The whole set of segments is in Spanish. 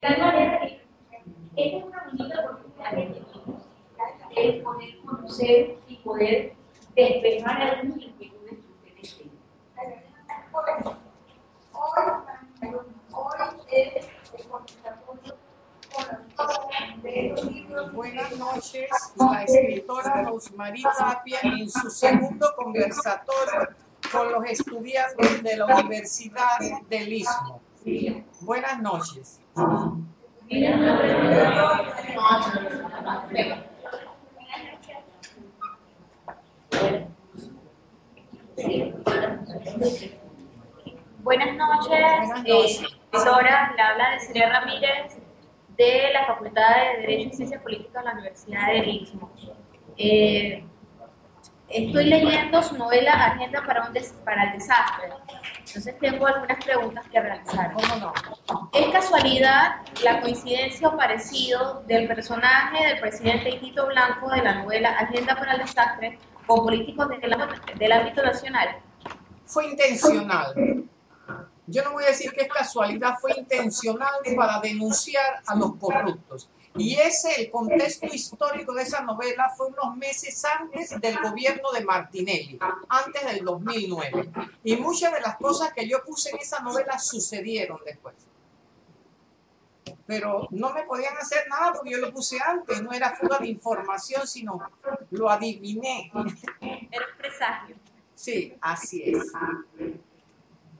tal manera que esta es una bonita oportunidad que tenemos de poder conocer y poder despejar algunas inquietudes que ustedes tienen. Buenas noches, la escritora Rosmarie Tapia en su segundo conversatorio con los estudiantes de la Universidad del Istmo. Buenas noches. Buenas noches, profesora, le habla Desiree Ramírez de la Facultad de Derecho y Ciencias Políticas de la Universidad del Istmo. Estoy leyendo su novela Agenda para el Desastre, entonces tengo algunas preguntas que realizar. ¿Cómo no? ¿Es casualidad la coincidencia o parecido del personaje del presidente Tito Blanco de la novela Agenda para el Desastre con políticos del ámbito nacional? Fue intencional. Yo no voy a decir que es casualidad, fue intencional para denunciar a los corruptos. Y el contexto histórico de esa novela fue unos meses antes del gobierno de Martinelli, antes del 2009. Y muchas de las cosas que yo puse en esa novela sucedieron después. Pero no me podían hacer nada porque yo lo puse antes, no era fuga de información, sino lo adiviné. Era un presagio. Sí, así es.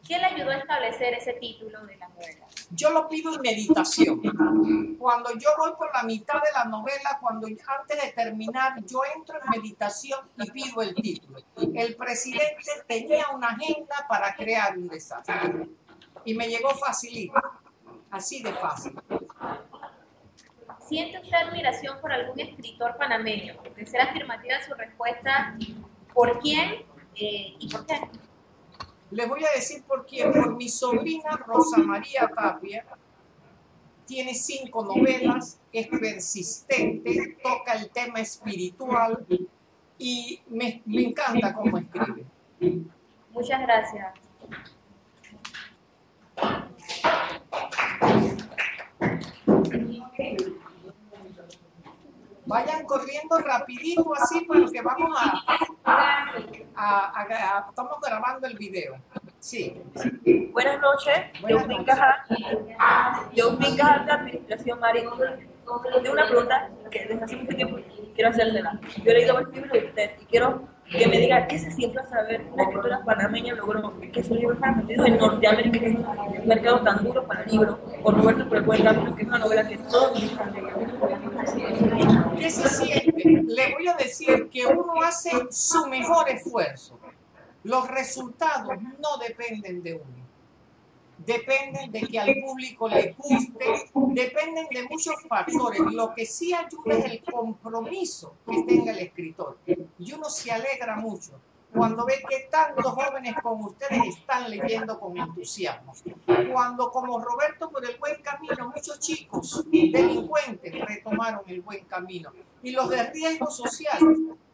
¿Quién le ayudó a establecer ese título de la novela? Yo lo pido en meditación. Cuando yo voy por la mitad de la novela, antes de terminar, yo entro en meditación y pido el título. El presidente tenía una agenda para crear un desastre. Y me llegó facilito, así de fácil. ¿Siente usted admiración por algún escritor panameño? De ser afirmativa en su respuesta, ¿por quién y por qué? Les voy a decir por quién. Por mi sobrina Rosa María Tapia. Tiene 5 novelas, es persistente, toca el tema espiritual y me encanta cómo escribe. Muchas gracias. Vayan corriendo rapidito así porque vamos estamos grabando el video. Sí. Buenas noches, yo Cajal de Administración Marítima. Tengo una pregunta que desde hace mucho tiempo quiero hacérsela. Yo he leído varios libros de usted y quiero que me diga qué se siente al saber que una escritora panameña logró que su libro fuera vendido en Norteamérica, que es un mercado tan duro para libros, o Roberto por el buen camino, que es una novela que todos están leyendo. ¿Qué se siente? Le voy a decir que uno hace su mejor esfuerzo. Los resultados no dependen de uno. Dependen de que al público le guste, dependen de muchos factores. Lo que sí ayuda es el compromiso que tenga el escritor. Y uno se alegra mucho cuando ve que tantos jóvenes como ustedes están leyendo con entusiasmo. Cuando, como Roberto por el buen camino, muchos chicos delincuentes retomaron el buen camino. Y los de riesgo social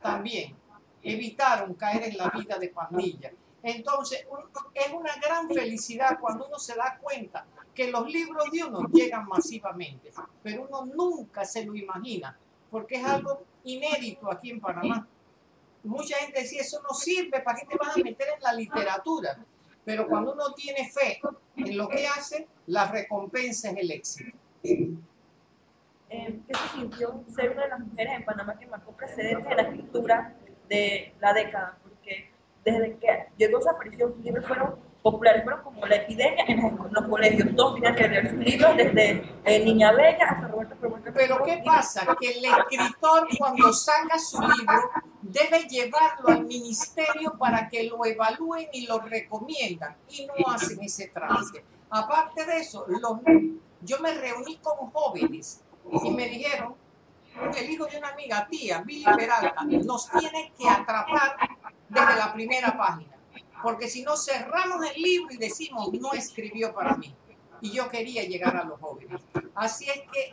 también evitaron caer en la vida de pandilla. Entonces, es una gran felicidad cuando uno se da cuenta que los libros de uno llegan masivamente, pero uno nunca se lo imagina, porque es algo inédito aquí en Panamá. Mucha gente decía, eso no sirve, ¿para qué te vas a meter en la literatura? Pero cuando uno tiene fe en lo que hace, la recompensa es el éxito. ¿Qué se sintió ser una de las mujeres en Panamá que marcó precedentes en la escritura de la década? Porque desde que llegó su aparición, sus libros fueron populares, fueron como la epidemia en los colegios. Todos tenían que leer sus libros, desde Niña Bella hasta Roberto Promuestra. Pero ¿qué pasa? Que el escritor, cuando saca su libro, debe llevarlo al ministerio para que lo evalúen y lo recomiendan, y no hacen ese trámite. Aparte de eso, yo me reuní con jóvenes y me dijeron, el hijo de una amiga, tía, Billy Peralta, nos tiene que atrapar desde la primera página, porque si no cerramos el libro y decimos, no escribió para mí. Y yo quería llegar a los jóvenes. Así es que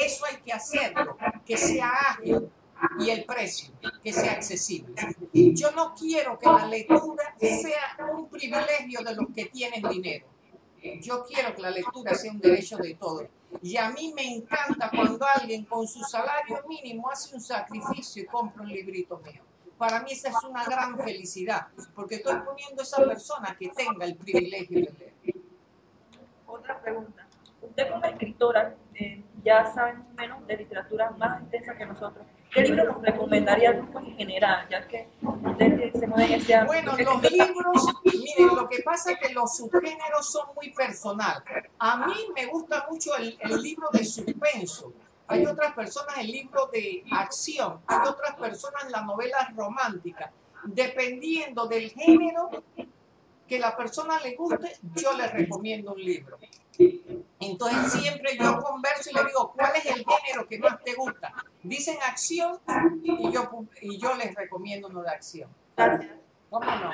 eso hay que hacerlo, que sea ágil, y el precio, que sea accesible. Yo no quiero que la lectura sea un privilegio de los que tienen dinero. Yo quiero que la lectura sea un derecho de todos. Y a mí me encanta cuando alguien con su salario mínimo hace un sacrificio y compra un librito mío. Para mí esa es una gran felicidad, porque estoy poniendo a esa persona que tenga el privilegio de leer. Otra pregunta. Usted como escritora, ya sabe más o menos de literatura más extensa que nosotros. ¿Qué libro nos recomendaría al grupo en general, ya que usted se mueve en ese ámbito? Bueno, los libros, miren, lo que pasa es que los subgéneros son muy personales. A mí me gusta mucho el libro de suspenso. Hay otras personas el libro de acción. Hay otras personas la novela romántica. Dependiendo del género que la persona le guste, yo le recomiendo un libro. Entonces siempre yo converso y le digo, ¿cuál es el género que más te gusta? Dicen acción y yo les recomiendo uno de acción. Gracias. ¿Cómo no?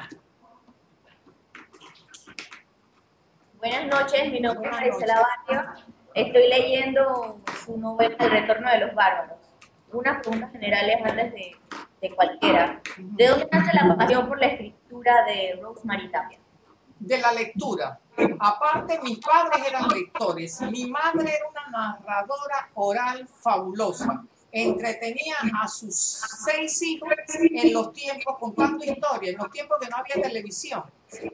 Buenas noches, mi nombre es Buenas Marisela Barrios. Estoy leyendo su novela El retorno de los bárbaros. Unas preguntas generales antes de cualquiera. ¿De dónde nace la pasión por la escritura de Rosemary Tapia? De la lectura. Aparte, mis padres eran lectores. Mi madre era una narradora oral fabulosa. Entretenía a sus 6 hijos en los tiempos contando historias, en los tiempos que no había televisión.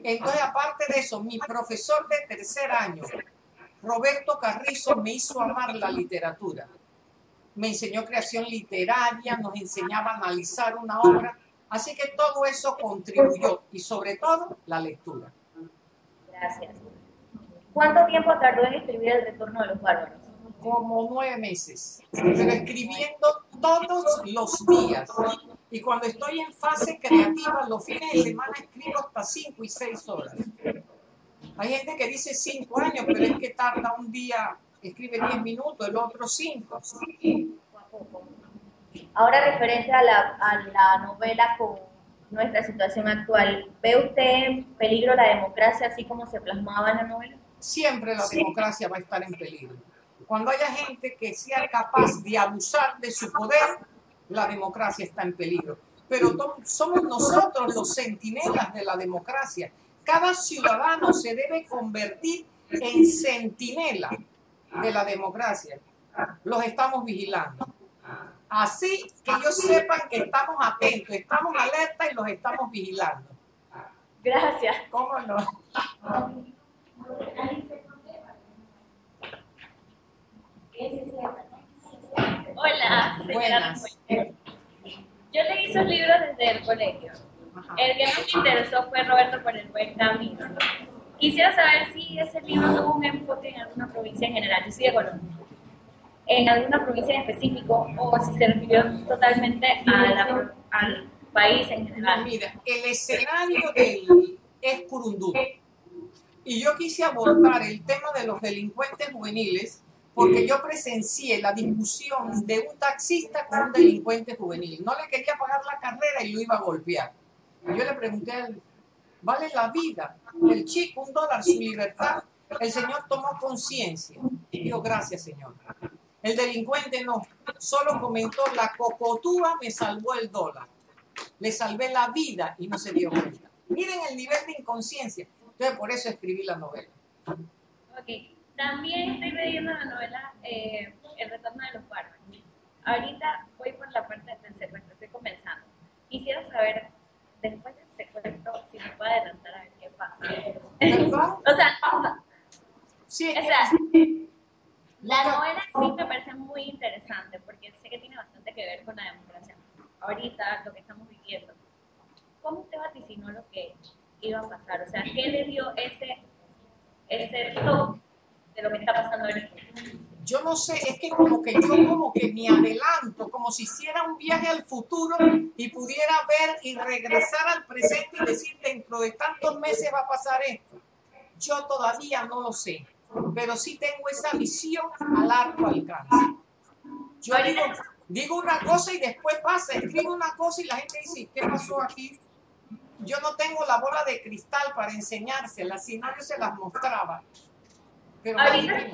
Entonces, aparte de eso, mi profesor de tercer año, Roberto Carrizo, me hizo amar la literatura. Me enseñó creación literaria, nos enseñaba a analizar una obra. Así que todo eso contribuyó, y sobre todo la lectura. Gracias. ¿Cuánto tiempo tardó en escribir El retorno de los bárbaros? Como 9 meses, pero escribiendo todos los días. Y cuando estoy en fase creativa, los fines de semana escribo hasta 5 y 6 horas. Hay gente que dice 5 años, pero es que tarda un día, escribe 10 minutos, el otro 5. Ahora, referente a la novela con nuestra situación actual, ¿ve usted en peligro la democracia así como se plasmaba en la novela? Siempre la democracia va a estar en peligro. Cuando haya gente que sea capaz de abusar de su poder, la democracia está en peligro. Pero somos nosotros los centinelas de la democracia. Cada ciudadano se debe convertir en centinela de la democracia. Los estamos vigilando. Así que ellos sepan que estamos atentos, estamos alerta y los estamos vigilando. Gracias. ¿Cómo no? Hola, señora Buenas. Repuente. Yo leí sus libros desde el colegio. Ajá. El que más me interesó fue Roberto por el buen camino. Quisiera saber si ese libro tuvo un enfoque en alguna provincia en general, yo soy de Colombia, en alguna provincia en específico, o si se refirió totalmente al país en No, general. mira, el escenario es Curundú. Y yo quise abordar el tema de los delincuentes juveniles porque yo presencié la discusión de un taxista con un delincuente juvenil. No le quería pagar la carrera y lo iba a golpear. Y yo le pregunté a él, ¿vale la vida del chico $1 su libertad? El señor tomó conciencia y dijo, gracias, señor. El delincuente no, solo comentó, la cocotúa me salvó el $1. Le salvé la vida y no se dio cuenta. Miren el nivel de inconsciencia. Entonces, por eso escribí la novela. Ok, también estoy leyendo la novela El retorno de los bárbaros. Ahorita voy por la parte del secuestro, estoy comenzando. Quisiera saber, después del secuestro, si me puede adelantar a ver qué pasa. ¿Perdón? O sea, no, Sí, o sea, la novela sí me parece muy interesante porque sé que tiene bastante que ver con la democracia. Ahorita, lo que estamos viviendo. ¿Cómo usted vaticinó lo que iba a pasar? O sea, ¿qué le dio ese toque de lo que está pasando ahorita? yo no sé, es que como que me adelanto, como si hiciera un viaje al futuro y pudiera ver y regresar al presente y decir, dentro de tantos meses va a pasar esto. Yo todavía no lo sé, pero sí tengo esa visión a largo alcance. Yo digo una cosa y después pasa, escribo una cosa y la gente dice, ¿qué pasó aquí? Yo no tengo la bola de cristal para enseñárselas, si no yo se las mostraba. Pero Ahorita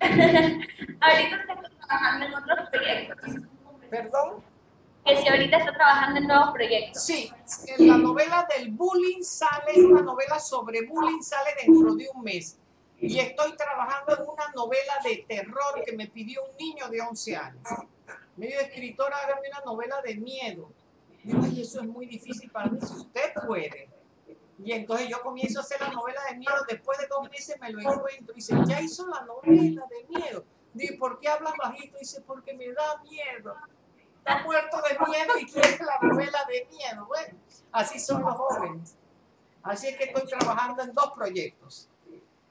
está trabajando en otros proyectos. ¿Perdón? Que si ahorita está trabajando en nuevos proyectos. Sí, la novela del bullying sale, una novela sobre bullying sale dentro de un mes. y estoy trabajando en una novela de terror que me pidió un niño de 11 años. Me dijo, escritora, hágame una novela de miedo. Digo, ay, eso es muy difícil para mí, si usted puede. Y entonces yo comienzo a hacer la novela de miedo, después de 2 meses me lo encuentro y dice, ya hizo la novela de miedo. Digo, ¿por qué hablas bajito? Dice, porque me da miedo. Está muerto de miedo y quiere la novela de miedo. Bueno, así son los jóvenes. Así es que estoy trabajando en 2 proyectos.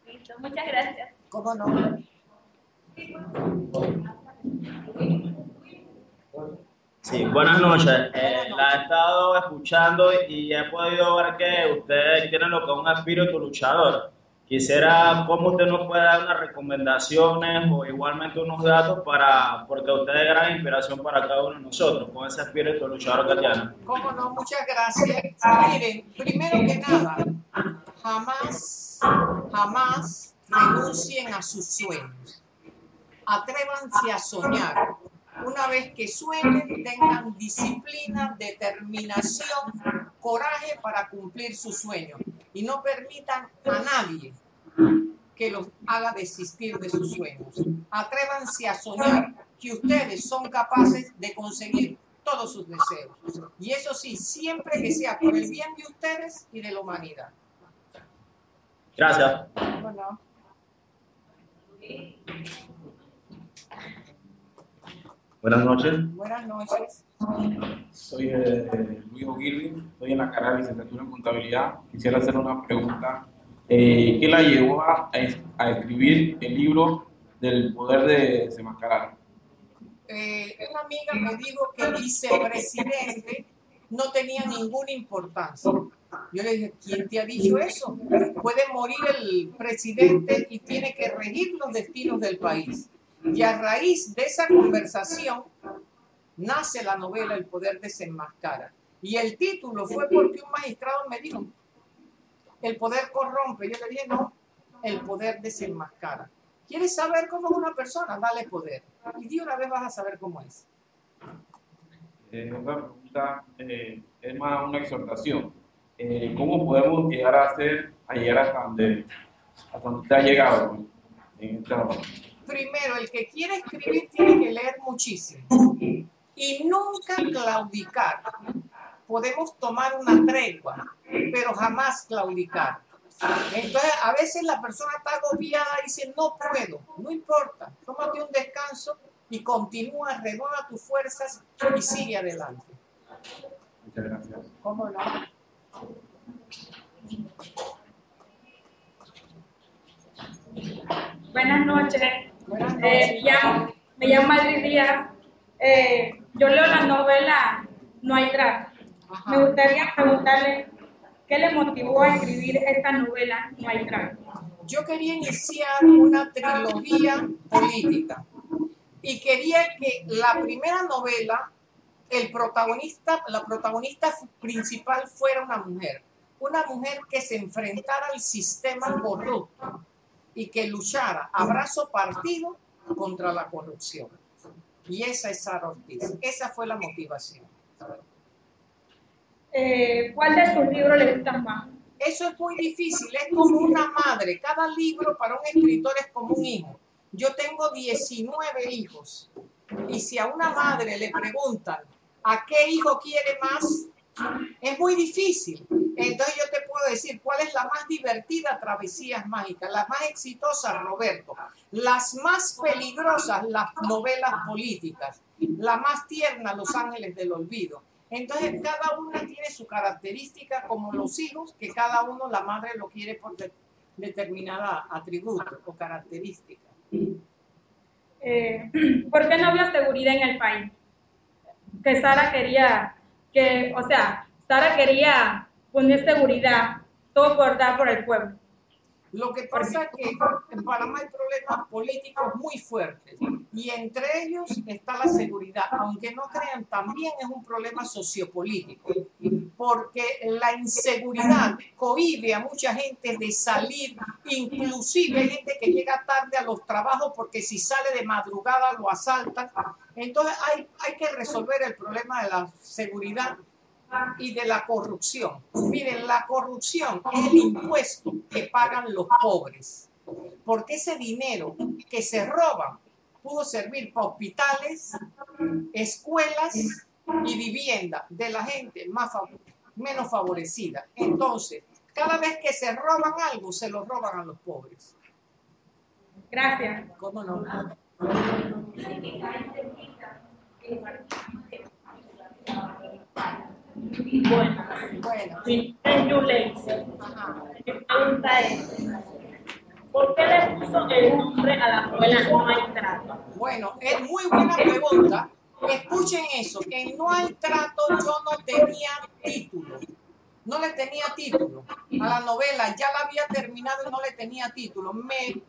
Listo, muchas gracias. ¿Cómo no? Sí, buenas noches. La he estado escuchando y he podido ver que ustedes tienen lo que es un espíritu luchador. Quisiera, ¿cómo usted nos puede dar unas recomendaciones o igualmente unos datos porque usted es gran inspiración para cada uno de nosotros con ese espíritu luchador que tiene? ¿Cómo no? Muchas gracias. Miren, primero que nada, jamás renuncien a sus sueños. Atrévanse a soñar. Una vez que sueñen, tengan disciplina, determinación, coraje para cumplir sus sueños. Y no permitan a nadie que los haga desistir de sus sueños. Atrévanse a soñar que ustedes son capaces de conseguir todos sus deseos. Y eso sí, siempre que sea por el bien de ustedes y de la humanidad. Gracias. Bueno. Buenas noches. Buenas noches. Soy Luis O'Gilvy, estoy en la carrera de licenciatura en contabilidad. Quisiera hacer una pregunta. ¿Qué la llevó a escribir el libro del poder de desenmascarar? Una amiga me dijo que el vicepresidente no tenía ninguna importancia. Yo le dije, ¿quién te ha dicho eso? Puede morir el presidente y tiene que regir los destinos del país. Y a raíz de esa conversación nace la novela El poder desenmascara. Y el título fue porque un magistrado me dijo, el poder corrompe. Yo le dije, no, el poder desenmascara. ¿Quieres saber cómo es una persona? Dale poder. Y de una vez vas a saber cómo es. Otra pregunta es más una exhortación. ¿Cómo podemos llegar hasta donde usted ha llegado? Primero, el que quiere escribir tiene que leer muchísimo y nunca claudicar. Podemos tomar una tregua, pero jamás claudicar. Entonces, a veces la persona está agobiada y dice, no puedo, no importa, tómate un descanso y continúa, renueva tus fuerzas y sigue adelante. Muchas gracias. ¿Cómo no? Buenas noches. Buenas noches. Me llamo Madrid Díaz. Yo leo la novela No hay trato. Ajá. Me gustaría preguntarle qué le motivó a escribir esta novela No hay trato. Yo quería iniciar una trilogía política y quería que la primera novela, la protagonista principal fuera una mujer que se enfrentara al sistema corrupto y que luchara a brazo partido contra la corrupción. Y esa es Sara Ortiz. Esa fue la motivación. ¿Cuál de sus libros le gusta más? Eso es muy difícil, es como una madre. Cada libro para un escritor es como un hijo. Yo tengo 19 hijos y si a una madre le preguntan ¿a qué hijo quiere más? Es muy difícil. Entonces yo te puedo decir cuál es la más divertida, Travesías Mágicas, la más exitosa, Roberto, las más peligrosas, las novelas políticas, la más tierna, Los Ángeles del Olvido. Entonces cada una tiene su característica, como los hijos, que cada uno la madre lo quiere por determinada atributo o característica. ¿Por qué no vio seguridad en el país? Que Sara quería Sara quería poner seguridad, todo por dar por el pueblo. Lo que pasa es que en Panamá hay problemas políticos muy fuertes y entre ellos está la seguridad, aunque no crean, también es un problema sociopolítico, porque la inseguridad cohíbe a mucha gente de salir, inclusive hay gente que llega tarde a los trabajos porque si sale de madrugada lo asaltan. Entonces hay que resolver el problema de la seguridad y de la corrupción. Miren, la corrupción es el impuesto que pagan los pobres. porque ese dinero que se roban pudo servir para hospitales, escuelas y vivienda de la gente menos favorecida. Entonces, cada vez que se roban algo, se lo roban a los pobres. Gracias. ¿Cómo no? Bueno. En Yuleisi, mi pregunta es, ¿por qué le puso el nombre a la novela No hay trato? Bueno, es muy buena pregunta. Escuchen eso, que en No hay trato yo no tenía título. No le tenía título a la novela, ya la había terminado y no le tenía título. Me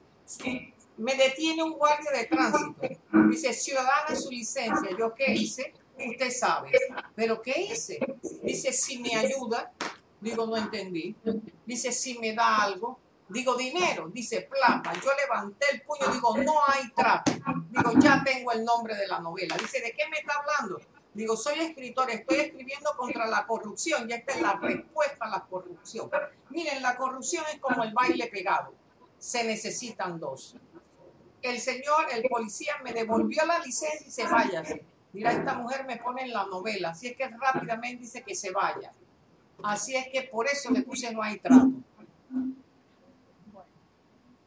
detiene un guardia de tránsito. Dice, ciudadana, su licencia. ¿Yo qué hice? Usted sabe. ¿Pero qué hice? Dice, si me ayuda. Digo, no entendí. Dice, si me da algo. Digo, dinero. Dice, plata. Yo levanté el puño. Digo, no hay trato. Digo, ya tengo el nombre de la novela. Dice, ¿de qué me está hablando? Digo, soy escritor, estoy escribiendo contra la corrupción y esta es la respuesta a la corrupción. Miren, la corrupción es como el baile pegado. Se necesitan dos. El señor, el policía, me devolvió la licencia y se vaya. Mira, esta mujer me pone en la novela. Así es que rápidamente dice que se vaya. Así es que por eso le puse No hay trato.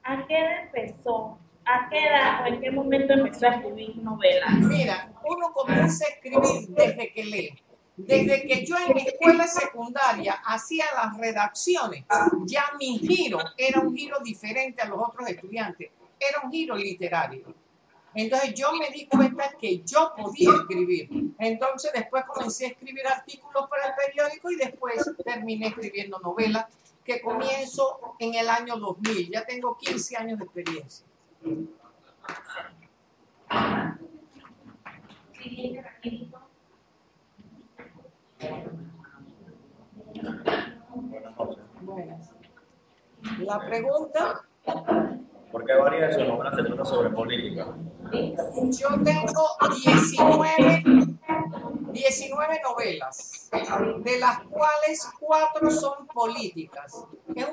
¿A qué edad empezó? ¿A qué edad o en qué momento empezó a escribir novelas? Mira, uno comienza a escribir desde que lee. Desde que yo en escuela secundaria hacía las redacciones, ya mi giro era un giro diferente a los otros estudiantes. Era un giro literario. Entonces yo me di cuenta que yo podía escribir. Entonces después comencé a escribir artículos para el periódico y después terminé escribiendo novelas que comienzo en el año 2000. Ya tengo 15 años de experiencia. Buenas. La pregunta. ¿Por qué varias de sus novelas se tratan sobre política? Yo tengo 19 novelas, de las cuales 4 son políticas. Es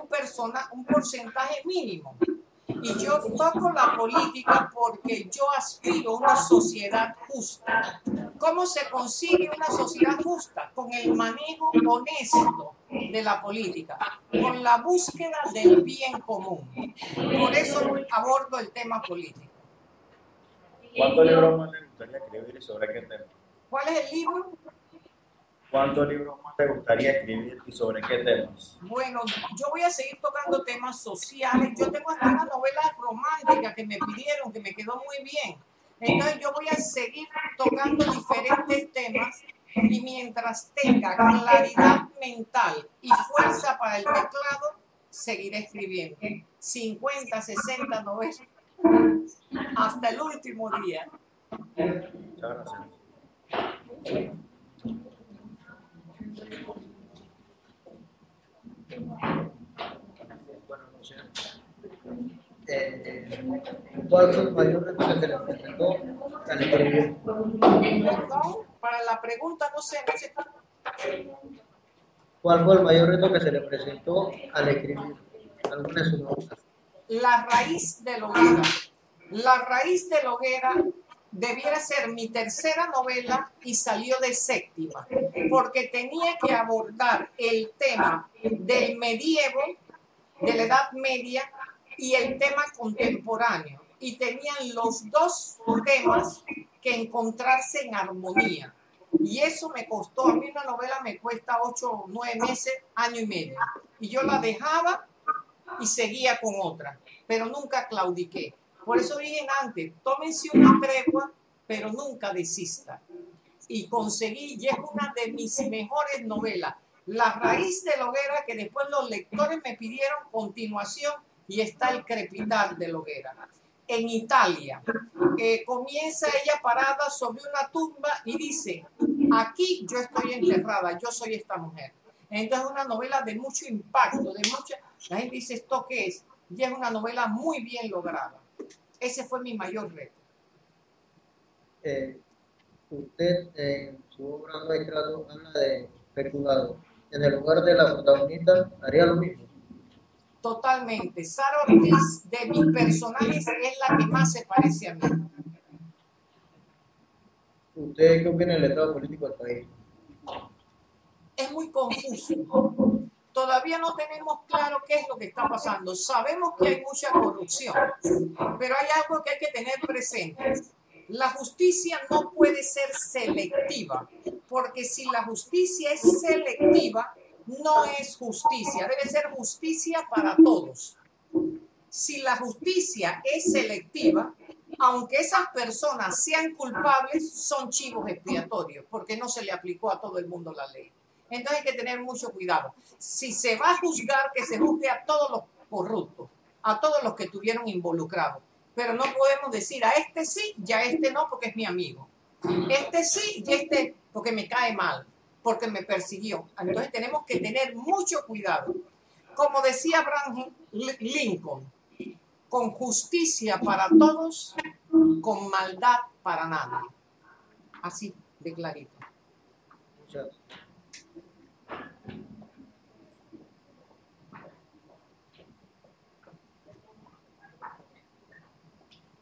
un porcentaje mínimo. Y yo toco la política porque yo aspiro a una sociedad justa. ¿Cómo se consigue una sociedad justa? Con el manejo honesto de la política, con la búsqueda del bien común. Por eso abordo el tema político. ¿Cuántos libros más le gustaría escribir y sobre qué tema? ¿Cuál es el libro? ¿Cuántos libros más te gustaría escribir y sobre qué temas? Bueno, yo voy a seguir tocando temas sociales. Yo tengo hasta una novela romántica que me pidieron, que me quedó muy bien. Entonces yo voy a seguir tocando diferentes temas y mientras tenga claridad mental y fuerza para el teclado, seguiré escribiendo. 50, 60 novelas hasta el último día. Muchas gracias. Buenas noches. ¿Cuál fue el mayor reto que se le presentó al escribir? Perdón, para la pregunta no sé. ¿Cuál fue el mayor reto que se le presentó al escribir alguna de sus novelas? La raíz de la hoguera. La raíz de la hoguera debiera ser mi tercera novela y salió de séptima, porque tenía que abordar el tema del medievo, de la Edad Media, y el tema contemporáneo. Y tenían los dos temas que encontrarse en armonía. Y eso me costó, a mí una novela me cuesta 8 o 9 meses, año y medio. Y yo la dejaba y seguía con otra, pero nunca claudiqué. Por eso dije antes, tómense una tregua, pero nunca desista. Y conseguí, y es una de mis mejores novelas, La raíz de la hoguera, que después los lectores me pidieron continuación, y está El crepitar de la hoguera. En Italia, comienza ella parada sobre una tumba y dice, aquí yo estoy enterrada, yo soy esta mujer. Entonces es una novela de mucho impacto, la gente dice, ¿esto qué es? Y es una novela muy bien lograda. Ese fue mi mayor reto. Usted en su obra No hay trato habla de peculado. En el lugar de la protagonista, ¿haría lo mismo? Totalmente. Sara Ortiz, de mis personajes, es la que más se parece a mí. ¿Usted qué opina del estado político del país? Es muy confuso. Todavía no tenemos claro qué es lo que está pasando. Sabemos que hay mucha corrupción, pero hay algo que hay que tener presente. La justicia no puede ser selectiva, porque si la justicia es selectiva, no es justicia. Debe ser justicia para todos. Si la justicia es selectiva, aunque esas personas sean culpables, son chivos expiatorios, porque no se le aplicó a todo el mundo la ley. Entonces hay que tener mucho cuidado. Si se va a juzgar, que se juzgue a todos los corruptos, a todos los que estuvieron involucrados. Pero no podemos decir a este sí y a este no porque es mi amigo. Este sí y este porque me cae mal, porque me persiguió. Entonces tenemos que tener mucho cuidado. Como decía Abraham Lincoln, con justicia para todos, con maldad para nadie. Así de clarito. Muchas gracias.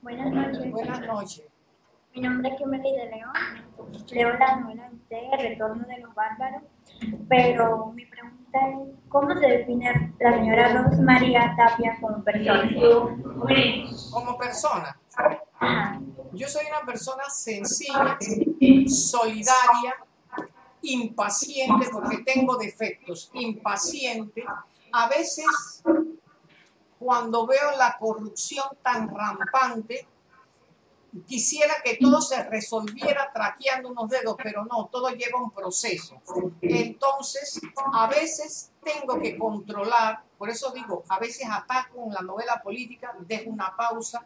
Buenas noches. Buenas noches. Mi nombre es Kimberly de León. Leo la novela de usted, El retorno de los bárbaros. Pero mi pregunta es, ¿cómo se define la señora Rosmaría Tapia como persona? Como persona, Ajá. yo soy una persona sencilla, solidaria, impaciente, porque tengo defectos, impaciente. A veces, cuando veo la corrupción tan rampante, quisiera que todo se resolviera traqueando unos dedos, pero no, todo lleva un proceso. Entonces, a veces tengo que controlar, por eso digo, a veces ataco en la novela política, dejo una pausa,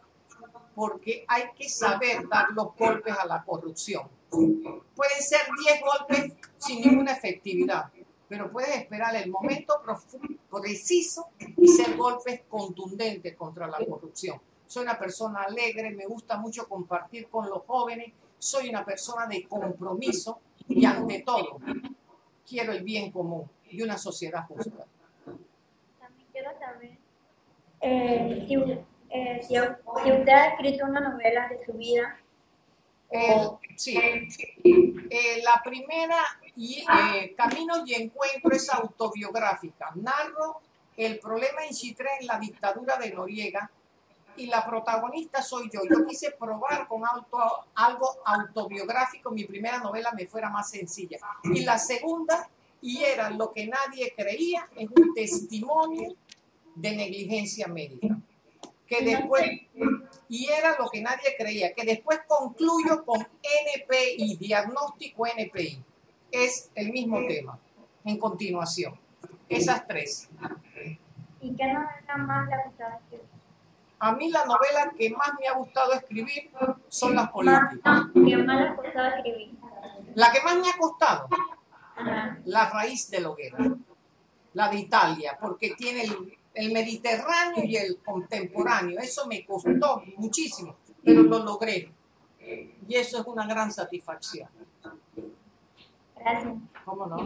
porque hay que saber dar los golpes a la corrupción. Pueden ser 10 golpes sin ninguna efectividad, pero puedes esperar el momento preciso y ser golpes contundentes contra la corrupción. Soy una persona alegre, me gusta mucho compartir con los jóvenes, soy una persona de compromiso y ante todo quiero el bien común y una sociedad justa. También quiero saber si usted ha escrito una novela de su vida. Sí, la primera, Caminos y Encuentro, es autobiográfica. Narro el problema en Chitré en la dictadura de Noriega y la protagonista soy yo. Yo quise probar con algo autobiográfico, mi primera novela me fuera más sencilla. Y la segunda, y era lo que nadie creía, es un testimonio de negligencia médica. Que después, y era lo que nadie creía, que después concluyo con NPI, diagnóstico NPI. Es el mismo tema, en continuación. Esas tres. ¿Y qué novela más le ha gustado escribir? A mí la novela que más me ha gustado escribir son las políticas. ¿Qué más le ha gustado escribir? La que más me ha costado, Ajá. La raíz de la hoguera, la de Italia, porque tiene el Mediterráneo y el contemporáneo. Eso me costó muchísimo, pero lo logré. Y eso es una gran satisfacción. Gracias. ¿Cómo no?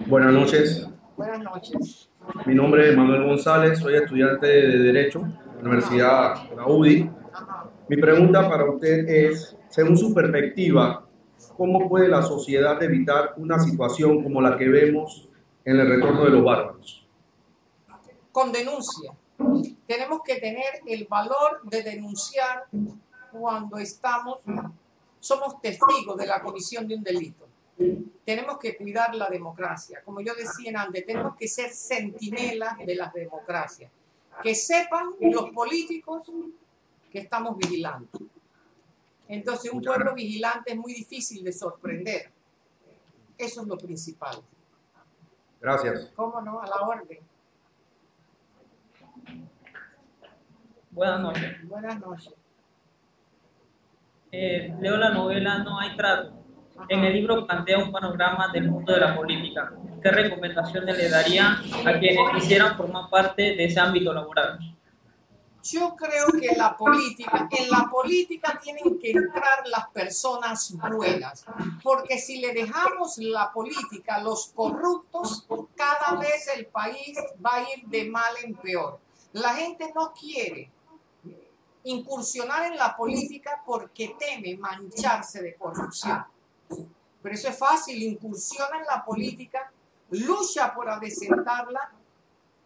Buenas noches, Buenas noches. mi nombre es Manuel González, soy estudiante de Derecho en la Universidad de la UDI. Ajá. Mi pregunta para usted es, según su perspectiva, ¿cómo puede la sociedad evitar una situación como la que vemos en el retorno de los bárbaros? Con denuncia. Tenemos que tener el valor de denunciar cuando somos testigos de la comisión de un delito. Tenemos que cuidar la democracia. Como yo decía antes, tenemos que ser centinelas de las democracias. Que sepan los políticos que estamos vigilando. Entonces, un pueblo vigilante es muy difícil de sorprender. Eso es lo principal. Gracias. ¿Cómo no? A la orden. Buenas noches. Buenas noches. Leo la novela No hay trato. En el libro plantea un panorama del mundo de la política. ¿Qué recomendaciones le daría a quienes quisieran formar parte de ese ámbito laboral? Yo creo que en la política tienen que entrar las personas buenas, porque si le dejamos la política a los corruptos, cada vez el país va a ir de mal en peor. La gente no quiere incursionar en la política porque teme mancharse de corrupción. Pero eso es fácil, incursiona en la política, lucha por adecentarla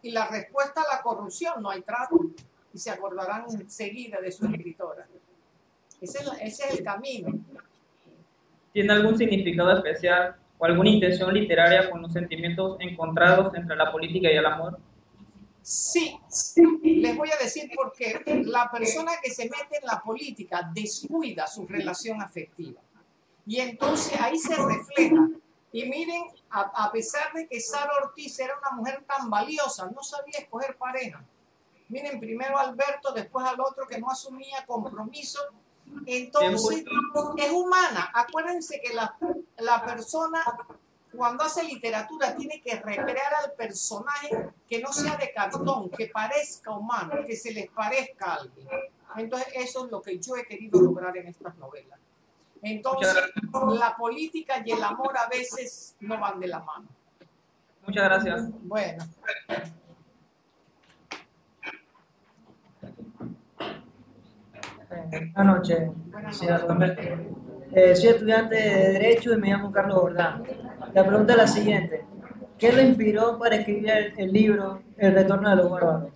y la respuesta a la corrupción, no hay trato. Y se acordarán enseguida de su escritora. Ese es el camino. ¿Tiene algún significado especial o alguna intención literaria con los sentimientos encontrados entre la política y el amor? Sí, les voy a decir por qué. La persona que se mete en la política descuida su relación afectiva. Y entonces ahí se refleja. Y miren, a pesar de que Sara Ortiz era una mujer tan valiosa, no sabía escoger pareja. Miren, primero a Alberto, después al otro que no asumía compromiso. Entonces, es humana. Acuérdense que la persona, cuando hace literatura, tiene que recrear al personaje que no sea de cartón, que parezca humano, que se les parezca a alguien. Entonces, eso es lo que yo he querido lograr en estas novelas. Entonces, la política y el amor a veces no van de la mano. Muchas gracias. Bueno. Buenas noches, señor Roberto. Soy estudiante de Derecho y me llamo Carlos Jordán. La pregunta es la siguiente. ¿Qué lo inspiró para escribir el libro El retorno de los bárbaros?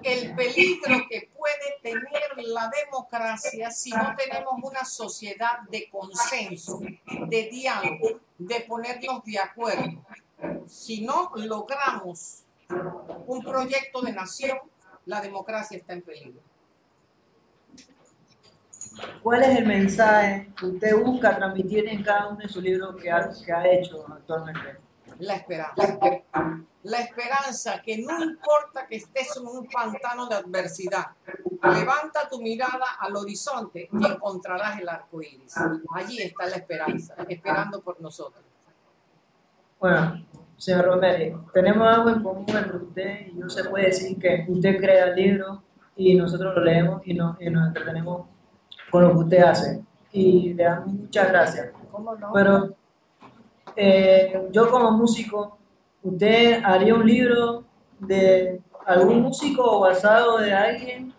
El peligro que puede tener la democracia si no tenemos una sociedad de consenso, de diálogo, de ponernos de acuerdo. Si no logramos un proyecto de nación, la democracia está en peligro. ¿Cuál es el mensaje que usted busca transmitir en cada uno de sus libros que ha hecho actualmente? La esperanza. La esperanza que no importa que estés en un pantano de adversidad, levanta tu mirada al horizonte y encontrarás el arco iris. Allí está la esperanza, esperando por nosotros. Bueno, señor Romero, tenemos algo en común entre usted y yo. Se puede decir que usted crea el libro y nosotros lo leemos y nos entretenemos con lo que usted hace. Y le damos muchas gracias. ¿Cómo no? Pero yo como músico, ¿usted haría un libro de algún músico o basado de alguien?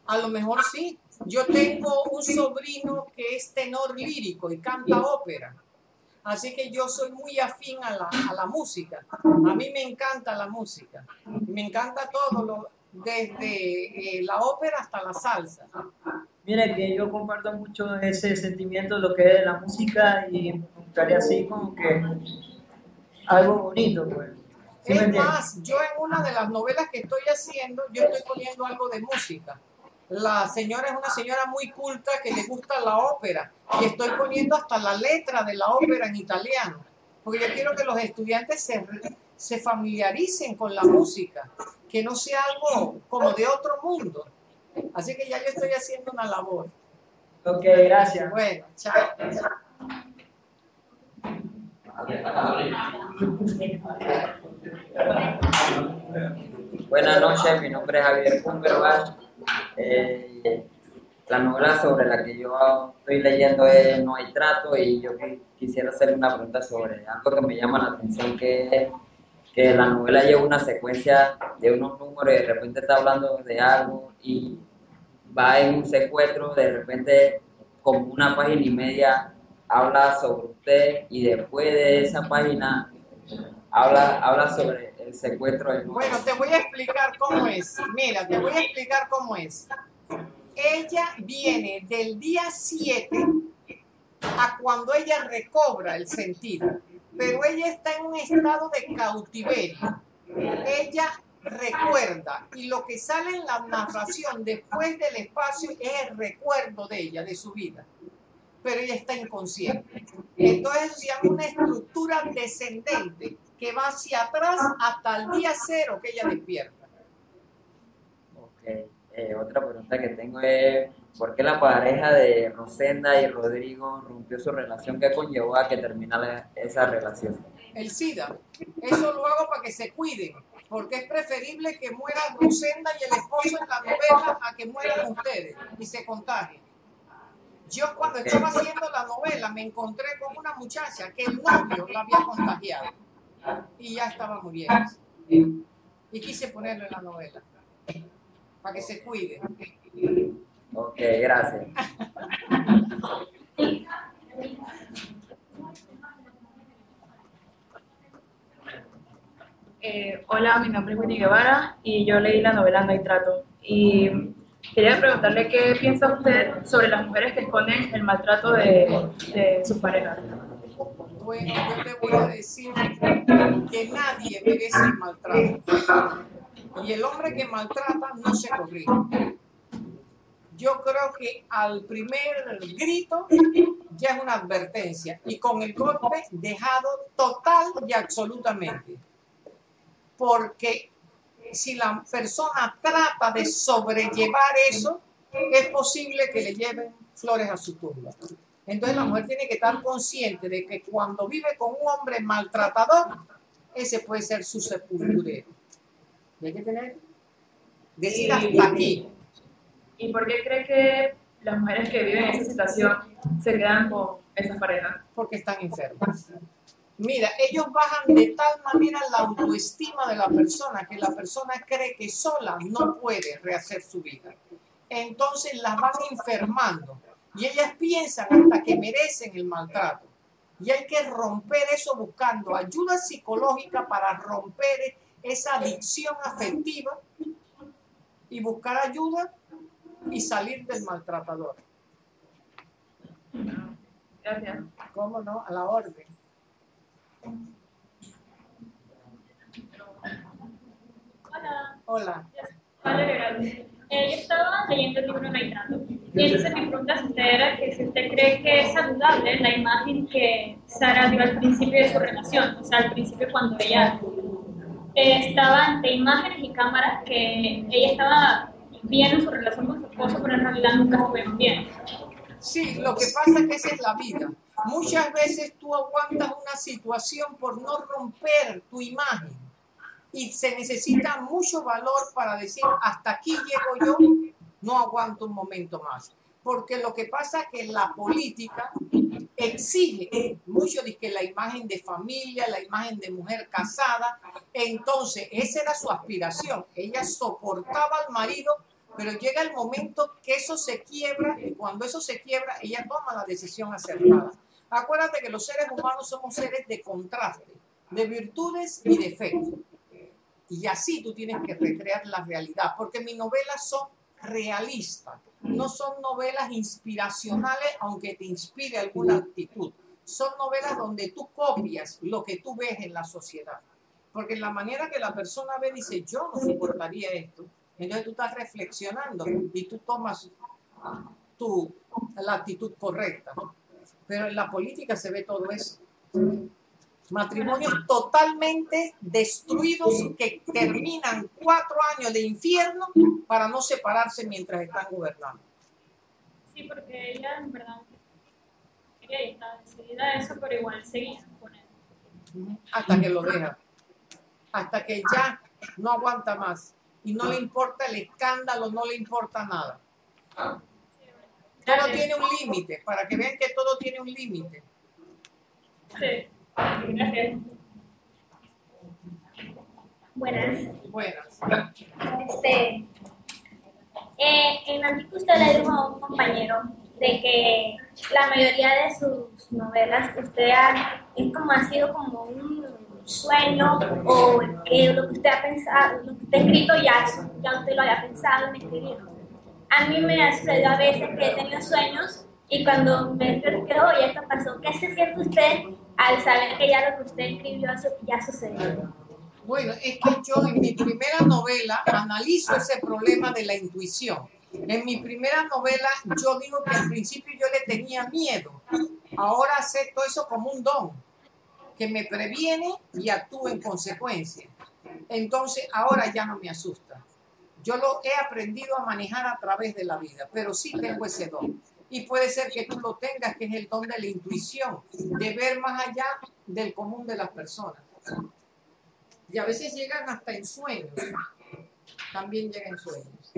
A lo mejor sí. Yo tengo un sobrino que es tenor lírico y canta ópera. Así que yo soy muy afín a la música. A mí me encanta la música. Me encanta todo, desde la ópera hasta la salsa. Mire que yo comparto mucho ese sentimiento de lo que es la música y me gustaría así como que algo bonito, pues. ¿Sí Es más, yo en una de las novelas que estoy haciendo, yo estoy poniendo algo de música. La señora es una señora muy culta que le gusta la ópera y estoy poniendo hasta la letra de la ópera en italiano, porque yo quiero que los estudiantes se familiaricen con la música, que no sea algo como de otro mundo. Así que ya yo estoy haciendo una labor. Ok, gracias. Bueno, chao. Buenas noches, mi nombre es Javier Cumberbatch. La novela sobre la que yo estoy leyendo es No hay trato, y yo quisiera hacer una pregunta sobre algo que me llama la atención, que es que la novela lleva una secuencia de unos números y de repente está hablando de algo y va en un secuestro, de repente como una página y media habla sobre usted y después de esa página habla sobre el secuestro de... Bueno, te voy a explicar cómo es. Mira, te voy a explicar cómo es. Ella viene del día 7 a cuando ella recobra el sentido, pero ella está en un estado de cautiverio. Ella recuerda y lo que sale en la narración después del espacio es el recuerdo de ella, de su vida, pero ella está inconsciente. Entonces se llama una estructura descendente que va hacia atrás hasta el día 0 que ella despierta. Okay. Otra pregunta que tengo es ¿por qué la pareja de Rosenda y Rodrigo rompió su relación? ¿Qué conllevó a que terminara esa relación? El SIDA. Eso lo hago para que se cuiden, Porque es preferible que muera Rosenda y el esposo en la novela a que mueran ustedes y se contagien. Yo cuando estaba haciendo la novela me encontré con una muchacha que el novio la había contagiado y ya estaba muriendo. Y quise ponerlo en la novela para que se cuide. Ok, gracias. Hola, mi nombre es Winnie Guevara y yo leí la novela No hay trato. Y quería preguntarle qué piensa usted sobre las mujeres que esconden el maltrato de sus parejas. Bueno, yo te voy a decir que nadie merece el maltrato. Y el hombre que maltrata no se corrige. Yo creo que al primer grito ya es una advertencia y con el golpe dejado total y absolutamente. Porque si la persona trata de sobrellevar eso, es posible que le lleven flores a su tumba. Entonces la mujer tiene que estar consciente de que cuando vive con un hombre maltratador, ese puede ser su sepulturero. Y hay que decir hasta aquí. ¿Y por qué cree que las mujeres que viven esa situación se quedan con esas parejas? Porque están enfermas. Mira, ellos bajan de tal manera la autoestima de la persona que la persona cree que sola no puede rehacer su vida. Entonces las van enfermando y ellas piensan hasta que merecen el maltrato. Y hay que romper eso buscando ayuda psicológica para romper esa adicción afectiva y buscar ayuda y salir del maltratador. Gracias. ¿Cómo no? A la orden. Hola. Hola. Hola, yo estaba leyendo el libro No hay trato. Y entonces mi pregunta a usted era que si usted cree que es saludable la imagen que Sara dio al principio de su relación, o sea, al principio cuando ella estaba ante imágenes y cámaras que ella estaba bien en su relación con su esposo, pero en realidad nunca estuvieron bien. Sí, lo que pasa es que esa es la vida. Muchas veces tú aguantas una situación por no romper tu imagen y se necesita mucho valor para decir hasta aquí llego yo, no aguanto un momento más. Porque lo que pasa es que la política exige mucho de que la imagen de familia, la imagen de mujer casada, entonces esa era su aspiración. Ella soportaba al marido, pero llega el momento que eso se quiebra y cuando eso se quiebra, ella toma la decisión acertada. Acuérdate que los seres humanos somos seres de contraste, de virtudes y defectos. Y así tú tienes que recrear la realidad, porque mis novelas son realistas, no son novelas inspiracionales, aunque te inspire alguna actitud. Son novelas donde tú copias lo que tú ves en la sociedad. Porque en la manera que la persona ve, dice, yo no soportaría esto. Entonces tú estás reflexionando y tú tomas la actitud correcta. Pero en la política se ve todo eso. Matrimonios totalmente destruidos que terminan 4 años de infierno para no separarse mientras están gobernando. Sí, porque ella en verdad quería y estaba decidida a eso, pero igual seguía con él. Hasta que lo deja. Hasta que ya no aguanta más. Y no le importa el escándalo, no le importa nada. Todo tiene un límite, para que vean que todo tiene un límite. Sí, gracias. Buenas. Buenas. En artículo usted le dijo a un compañero de que la mayoría de sus novelas es como ha sido como un sueño o que lo que usted ha pensado, lo que usted ha escrito ya usted lo había pensado en escribirlo. A mí me ha sucedido a veces que he tenido sueños y cuando me despierto que oye, esto pasó, ¿qué se siente usted al saber que ya lo que usted escribió ya sucedió? Bueno, es que yo en mi primera novela analizo ese problema de la intuición. En mi primera novela yo digo que al principio yo le tenía miedo. Ahora acepto eso como un don, que me previene y actúo en consecuencia. Entonces ahora ya no me asusta. Yo lo he aprendido a manejar a través de la vida, pero sí tengo ese don. Y puede ser que tú lo tengas, que es el don de la intuición, de ver más allá del común de las personas. Y a veces llegan hasta en sueños. También llegan en sueños.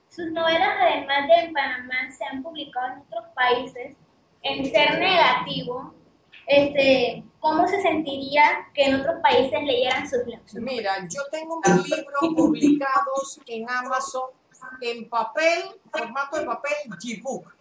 Sus novelas, además de en Panamá, se han publicado en otros países. En ser negativo, ¿cómo se sentiría que en otros países leyeran sus libros? Mira, yo tengo mis libros publicados en Amazon en papel, formato de papel G-Book.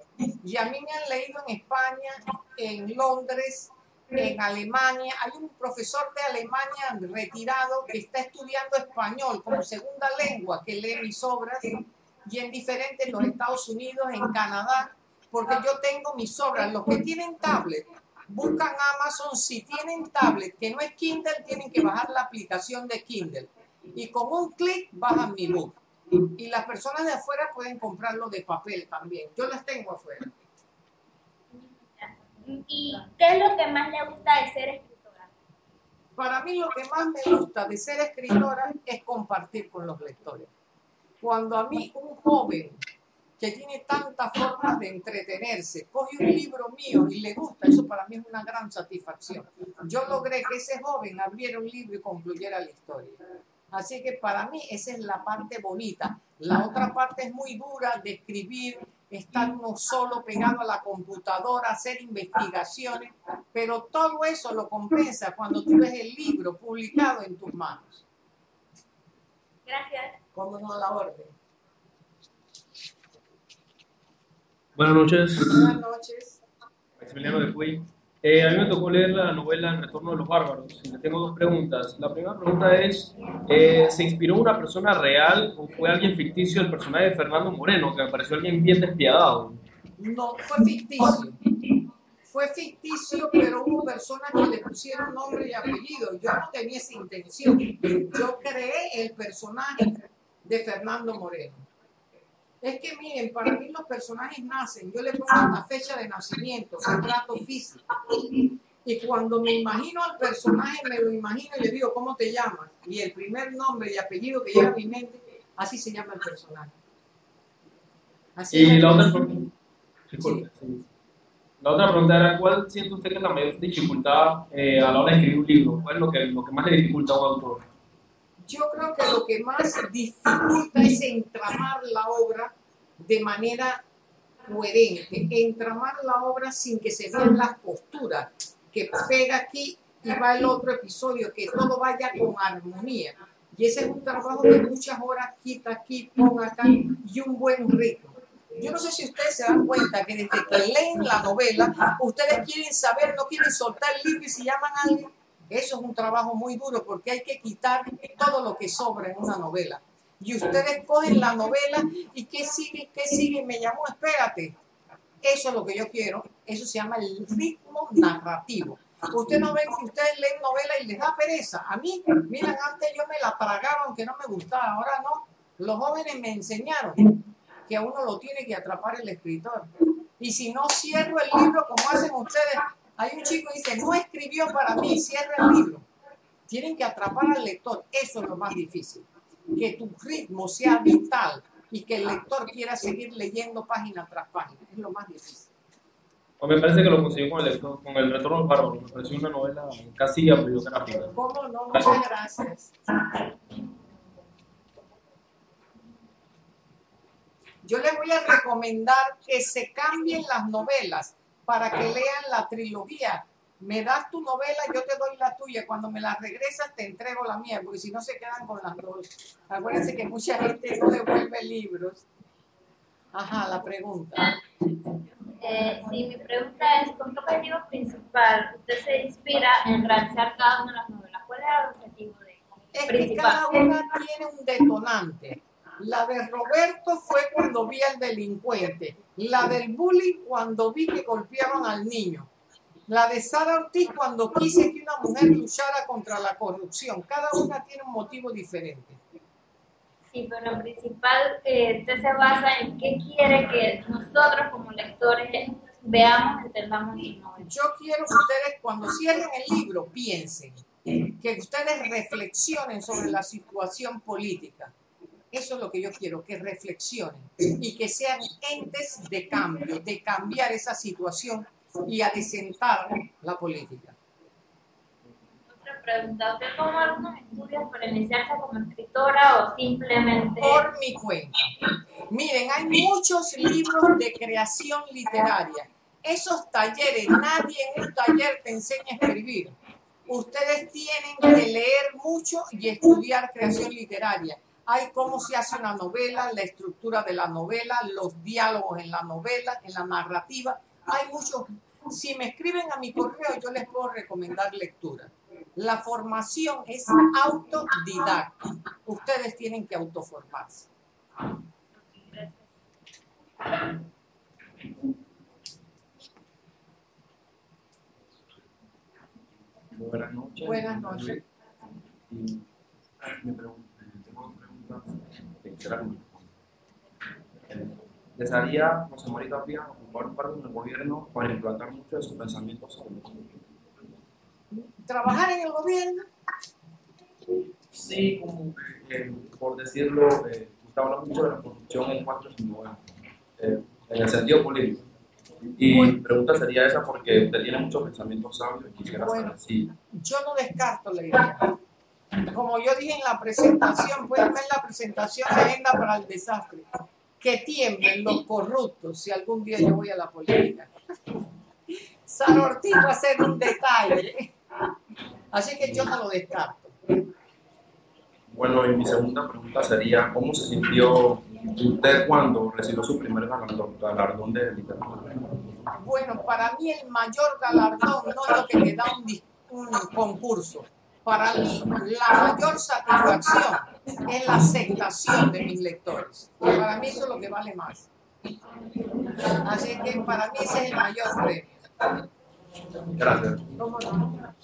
Y a mí me han leído en España, en Londres, en Alemania. Hay un profesor de Alemania retirado que está estudiando español como segunda lengua, que lee mis obras, y en diferentes, en los Estados Unidos, en Canadá, porque yo tengo mis obras. Los que tienen tablet, buscan Amazon. Si tienen tablet que no es Kindle, tienen que bajar la aplicación de Kindle. Y con un clic bajan mi book. Y las personas de afuera pueden comprarlo de papel también. Yo las tengo afuera. ¿Y qué es lo que más le gusta de ser escritora? Para mí lo que más me gusta de ser escritora es compartir con los lectores. Cuando a mí un joven que tiene tantas formas de entretenerse coge un libro mío y le gusta, eso para mí es una gran satisfacción. Yo logré que ese joven abriera un libro y concluyera la historia. Así que para mí esa es la parte bonita. La otra parte es muy dura de escribir, estar uno solo pegado a la computadora, hacer investigaciones, pero todo eso lo compensa cuando tú ves el libro publicado en tus manos. Gracias. Como no, a la orden. Buenas noches. Buenas noches. Maximiliano de Puy. A mí me tocó leer la novela El Retorno de los Bárbaros y le tengo dos preguntas. La primera pregunta es, ¿se inspiró una persona real o fue alguien ficticio el personaje de Fernando Moreno, que me pareció alguien bien despiadado? No, fue ficticio. Fue ficticio, pero hubo personas que le pusieron nombre y apellido. Yo no tenía esa intención. Yo creé el personaje de Fernando Moreno. Es que miren, para mí los personajes nacen, yo le pongo una fecha de nacimiento, retrato físico. Y cuando me imagino al personaje, me lo imagino y le digo, ¿cómo te llamas? Y el primer nombre y apellido que llega a mi mente, así se llama el personaje. Así y es. la otra pregunta, disculpe, sí. La otra pregunta era, ¿cuál siente usted que es la mayor dificultad a la hora de escribir un libro? ¿Cuál es lo que más le dificulta a un autor? Yo creo que lo que más dificulta es entramar la obra de manera coherente, entramar la obra sin que se vean las costuras, que pega aquí y va el otro episodio, que todo vaya con armonía. Y ese es un trabajo de muchas horas, quita aquí, pon acá, y un buen ritmo. Yo no sé si ustedes se dan cuenta que desde que leen la novela, ustedes quieren saber, no quieren soltar el libro y si llaman a alguien. Eso es un trabajo muy duro porque hay que quitar todo lo que sobra en una novela. Y ustedes cogen la novela y ¿qué sigue? ¿Qué sigue? Me llamó, espérate. Eso es lo que yo quiero. Eso se llama el ritmo narrativo. Ustedes no ven que ustedes leen novela y les da pereza. A mí, miren, antes yo me la tragaba aunque no me gustaba. Ahora no. Los jóvenes me enseñaron que a uno lo tiene que atrapar el escritor. Y si no cierro el libro como hacen ustedes, hay un chico que dice, no escribió para mí, cierra el libro. Tienen que atrapar al lector. Eso es lo más difícil. Que tu ritmo sea vital y que el lector quiera seguir leyendo página tras página. Es lo más difícil. Pues me parece que lo consiguió con el Retorno de los Bárbaros. Me pareció una novela casi autobiográfica. ¿Cómo no? Muchas gracias. Yo les voy a recomendar que se cambien las novelas para que lean la trilogía. Me das tu novela, yo te doy la tuya. Cuando me la regresas, te entrego la mía, porque si no se quedan con las dos. Acuérdense que mucha gente no devuelve libros. Ajá, la pregunta. Sí, mi pregunta es, ¿con qué objetivo principal usted se inspira en realizar cada una de las novelas? ¿Cuál es el objetivo principal? Cada una tiene un detonante. La de Roberto fue cuando vi al delincuente. La del bullying cuando vi que golpeaban al niño. La de Sara Ortiz cuando quise que una mujer luchara contra la corrupción. Cada una tiene un motivo diferente. Sí, pero lo principal, usted se basa en qué quiere que nosotros como lectores veamos, entendamos su novela. Yo quiero que ustedes cuando cierren el libro piensen, que ustedes reflexionen sobre la situación política. Eso es lo que yo quiero, que reflexionen y que sean entes de cambio, de cambiar esa situación y adecentar la política. Otra pregunta, ¿usted tomó algunos estudios para iniciarse como escritora o simplemente...? Por mi cuenta. Miren, hay muchos libros de creación literaria. Esos talleres, nadie en un taller te enseña a escribir. Ustedes tienen que leer mucho y estudiar creación literaria. Hay cómo se hace una novela, la estructura de la novela, los diálogos en la novela, en la narrativa. Hay muchos. Si me escriben a mi correo, yo les puedo recomendar lectura. La formación es autodidacta. Ustedes tienen que autoformarse. Buenas noches. Buenas noches. Me pregunto, tengo una pregunta que quisiera que me responda. ¿Desearía José María Tapia ocupar un cargo en el gobierno para implantar muchos de sus pensamientos sobre el mundo? ¿Trabajar en el gobierno? Sí, como por decirlo, usted habla mucho de la corrupción en 459, en el sentido político. Y mi pregunta sería esa porque usted tiene muchos pensamientos sabios y quisiera saber si... Yo no descarto la idea. Como yo dije en la presentación, pueden ver la presentación de Agenda para el Desastre, que tiemblen los corruptos si algún día yo voy a la política. Sara Ortiz va a ser un detalle. Así que yo no lo descarto. Bueno, y mi segunda pregunta sería, ¿cómo se sintió usted cuando recibió su primer galardón de literatura? Bueno, para mí el mayor galardón no es lo que te da un concurso. Para mí la mayor satisfacción es la aceptación de mis lectores. Para mí eso es lo que vale más. Así que para mí ese es el mayor premio. Gracias. ¿Cómo no?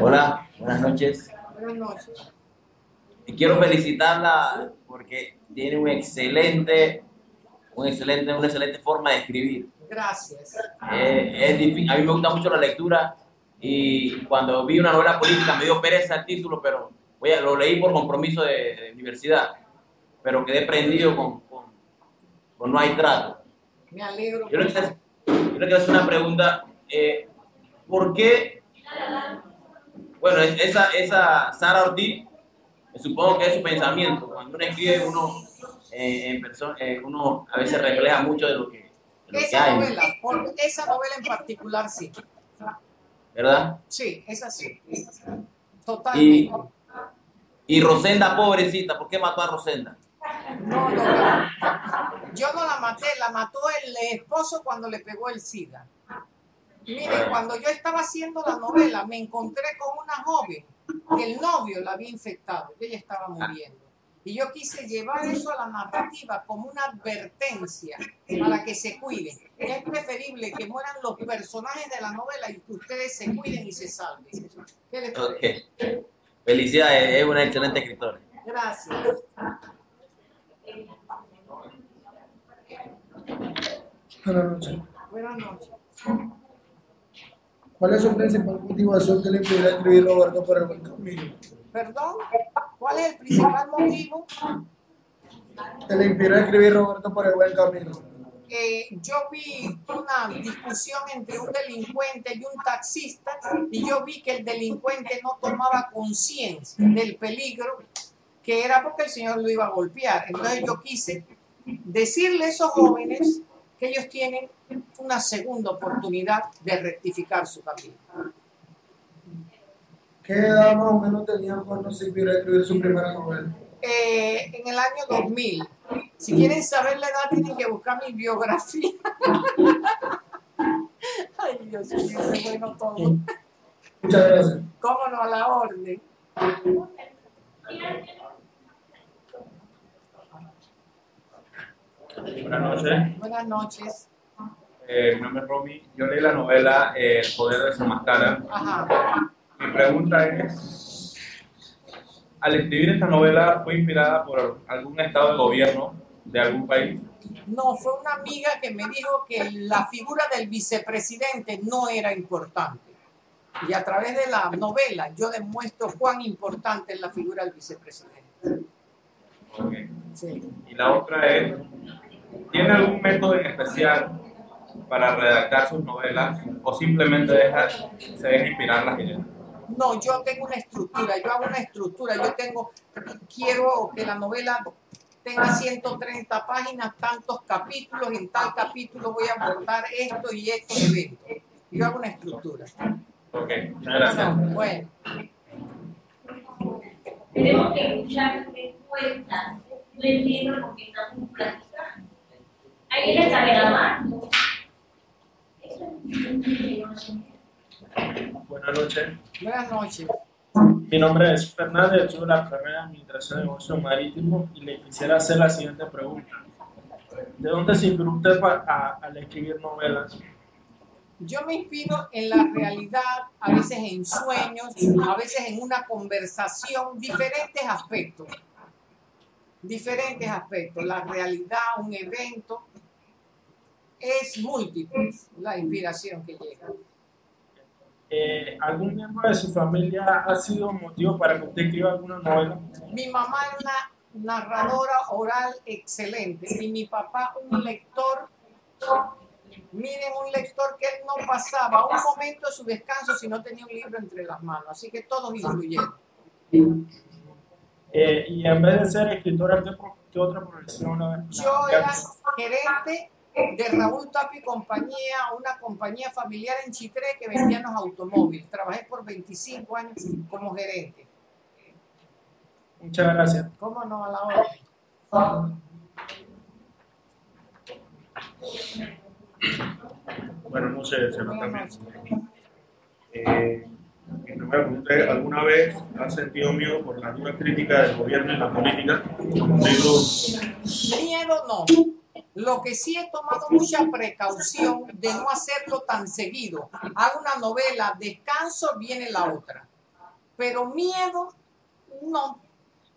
Hola, buenas noches. Buenas noches. Y quiero felicitarla porque tiene una excelente forma de escribir. Gracias. Es difícil. A mí me gusta mucho la lectura y cuando vi una novela política me dio pereza el título, pero lo leí por compromiso de universidad, pero quedé prendido con No hay trato. Me alegro. Yo le quiero hacer una pregunta. ¿Por qué? Bueno, esa Sara Ortiz, supongo que es su pensamiento. Cuando uno escribe, uno a veces refleja mucho de lo que hay. Esa novela en particular sí. ¿Verdad? Sí, es así. Totalmente. Y Rosenda, pobrecita, ¿por qué mató a Rosenda? No, yo no la maté, la mató el esposo cuando le pegó el SIDA. Mire, cuando yo estaba haciendo la novela, me encontré con una joven que el novio la había infectado, que ella estaba muriendo. Y yo quise llevar eso a la narrativa como una advertencia para que se cuiden. Es preferible que mueran los personajes de la novela y que ustedes se cuiden y se salven. ¿Qué les parece? Okay. Felicidades, es una excelente escritora. Gracias. Buenas noches. Buenas noches. ¿Cuál es su principal motivación que le impidió escribir Roberto por el buen camino? ¿Perdón? ¿Cuál es el principal motivo? Que le impidió escribir Roberto por el buen camino. Yo vi una discusión entre un delincuente y un taxista y yo vi que el delincuente no tomaba conciencia del peligro que era porque el señor lo iba a golpear. Entonces yo quise decirle a esos jóvenes que ellos tienen una segunda oportunidad de rectificar su camino. ¿Qué edad más o menos tenía cuando se inspiró a escribir su primera novela? En el año 2000. Si quieren saber la edad, tienen que buscar mi biografía. Ay, Dios mío, qué bueno todo. Muchas gracias. ¿Cómo no? A la orden. Buenas noches. Buenas noches. Mi nombre es Romy. Yo leí la novela El poder de su máscara. Ajá. Mi pregunta es, al escribir esta novela, ¿fue inspirada por algún estado de gobierno de algún país? No, fue una amiga que me dijo que la figura del vicepresidente no era importante. Y a través de la novela yo demuestro cuán importante es la figura del vicepresidente. Okay. Sí. Y la otra es, ¿tiene algún método en especial para redactar sus novelas o simplemente se deja inspirar las ideas? No, yo tengo una estructura, yo hago una estructura, quiero que la novela tenga 130 páginas, tantos capítulos, en tal capítulo voy a abordar esto y estos eventos. Yo hago una estructura. Ok, muchas gracias. Bueno. Tenemos que escuchar qué cuenta. No entiendo lo que estamos platicando. Hay que saber amar. Buenas noches. Buenas noches. Mi nombre es Fernández, estudio la carrera de Administración de Negocios Marítimos y le quisiera hacer la siguiente pregunta. ¿De dónde se inspiró usted al escribir novelas? Yo me inspiro en la realidad, a veces en sueños, a veces en una conversación, diferentes aspectos. La realidad, un evento, es múltiple la inspiración que llega. ¿Algún miembro de su familia ha sido motivo para que usted escriba alguna novela? Mi mamá es una narradora oral excelente y mi papá un lector. Miren, un lector que él no pasaba un momento de su descanso si no tenía un libro entre las manos, así que todos influyeron. Y en vez de ser escritora, ¿qué otra profesión? Yo era gerente de Raúl Tapia y compañía, una compañía familiar en Chitré que vendía los automóviles. Trabajé por 25 años como gerente. Muchas gracias. ¿Cómo no? A la hora. Buenas noches, senador. Mi primera pregunta es, ¿alguna vez has sentido miedo por la dura crítica del gobierno y la política? Miedo no. Lo que sí he tomado mucha precaución de no hacerlo tan seguido. Hago una novela, descanso, viene la otra. Pero miedo no,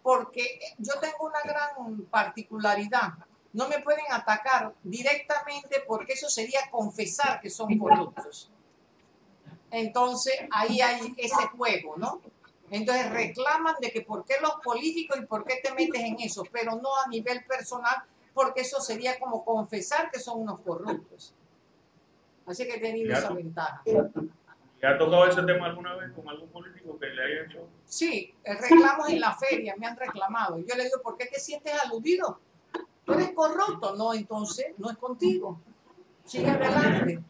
porque yo tengo una gran particularidad. No me pueden atacar directamente porque eso sería confesar que son corruptos. Entonces, ahí hay ese juego, ¿no? Entonces reclaman de que por qué los políticos y por qué te metes en eso, pero no a nivel personal, porque eso sería como confesar que son unos corruptos. Así que he tenido esa ventaja. ¿Le ha tocado ese tema alguna vez con algún político que le haya hecho? Sí, reclamos en la feria, me han reclamado. Yo le digo, ¿por qué te sientes aludido? ¿Tú eres corrupto? No, entonces no es contigo. Sigue adelante.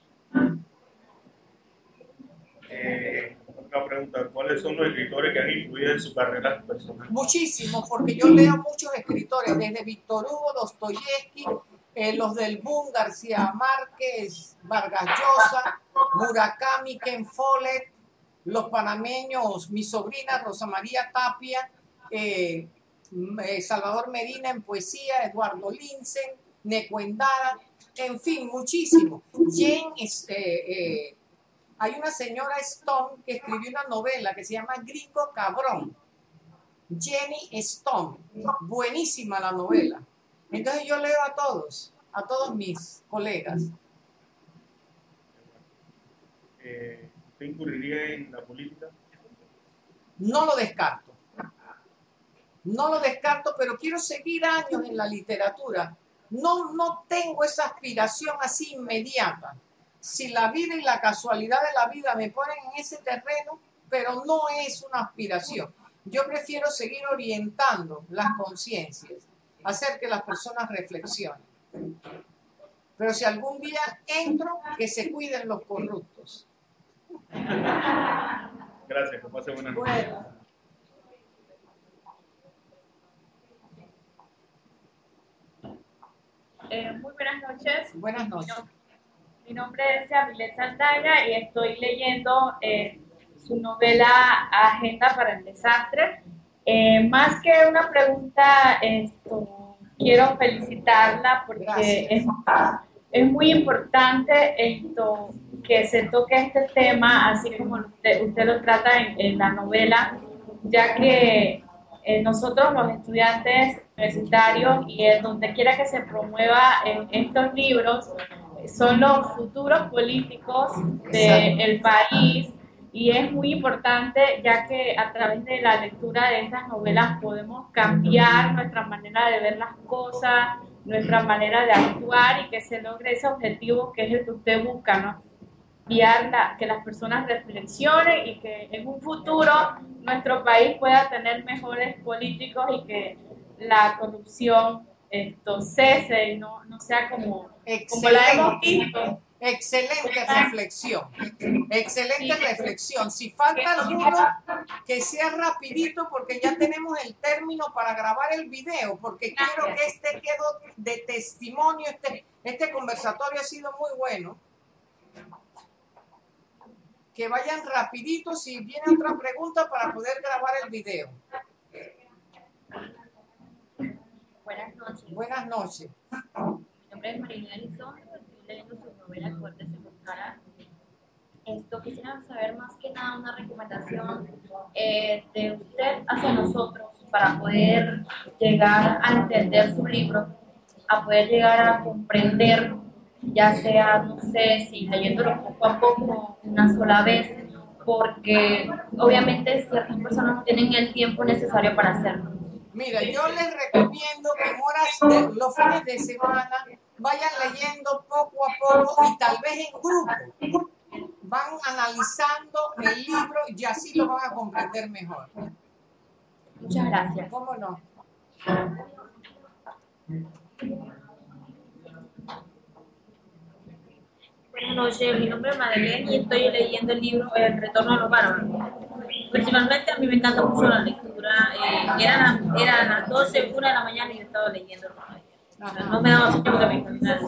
Otra pregunta, ¿cuáles son los escritores que han influido en su carrera personal? Muchísimos, porque yo leo muchos escritores, desde Víctor Hugo, Dostoyevsky, los del Boom, García Márquez, Vargas Llosa, Murakami, Ken Follett, los panameños, mi sobrina Rosa María Tapia, Salvador Medina en poesía, Eduardo Linsen, Necuendara, en fin, muchísimo. Hay una señora Stone que escribió una novela que se llama Gringo Cabrón. Jenny Stone. Buenísima la novela. Entonces yo leo a todos mis colegas. ¿Usted incurriría en la política? No lo descarto. No lo descarto, pero quiero seguir años en la literatura. No tengo esa aspiración así inmediata. Si la vida y la casualidad de la vida me ponen en ese terreno, pero no es una aspiración. Yo prefiero seguir orientando las conciencias, hacer que las personas reflexionen. Pero si algún día entro, que se cuiden los corruptos. Gracias, que pase buenas noches. Muy buenas noches. Buenas noches. Mi nombre es Yamilet Saldaña y estoy leyendo su novela Agenda para el Desastre. Más que una pregunta, quiero felicitarla porque es muy importante que se toque este tema, así como usted lo trata en la novela, ya que nosotros los estudiantes universitarios y donde quiera que se promueva estos libros, son los futuros políticos del país y es muy importante ya que a través de la lectura de estas novelas podemos cambiar nuestra manera de ver las cosas, nuestra manera de actuar y que se logre ese objetivo que es el que usted busca, ¿no? Guiar que las personas reflexionen y que en un futuro nuestro país pueda tener mejores políticos y que la corrupción cese y no sea como la hemos visto. Excelente reflexión. Excelente reflexión. Si falta alguno, que sea rapidito porque ya tenemos el término para grabar el video, porque quiero que este quede de testimonio. Este conversatorio ha sido muy bueno. Que vayan rapidito si viene otra pregunta para poder grabar el video. Buenas noches. Buenas noches. Mi nombre es Marina Elizondo, estoy leyendo su novela El Poder de Sementar. Quisiera saber más que nada una recomendación de usted hacia nosotros para poder llegar a entender su libro, a poder llegar a comprender, ya sea, no sé, si leyéndolo poco a poco, una sola vez, porque obviamente ciertas personas no tienen el tiempo necesario para hacerlo. Mira, yo les recomiendo que en horas de los fines de semana vayan leyendo poco a poco y tal vez en grupo. Van analizando el libro y así lo van a comprender mejor. Muchas gracias. ¿Cómo no? Buenas noches, mi nombre es Madeleine y estoy leyendo el libro El Retorno a los Bárbaros. Principalmente a mí me encanta mucho la lectura. Eran las 12, 1 de la mañana y yo estaba leyendo. No me daba sueño porque me encantaba.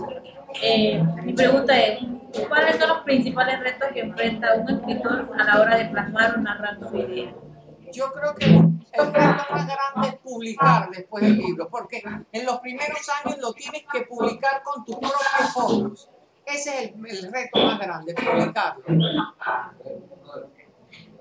Mi pregunta es, ¿cuáles son los principales retos que enfrenta un escritor a la hora de plasmar o narrar su idea? Yo creo que el reto más grande es publicar después del libro, porque en los primeros años lo tienes que publicar con tus propios fondos. Ese es el reto más grande, publicarlo.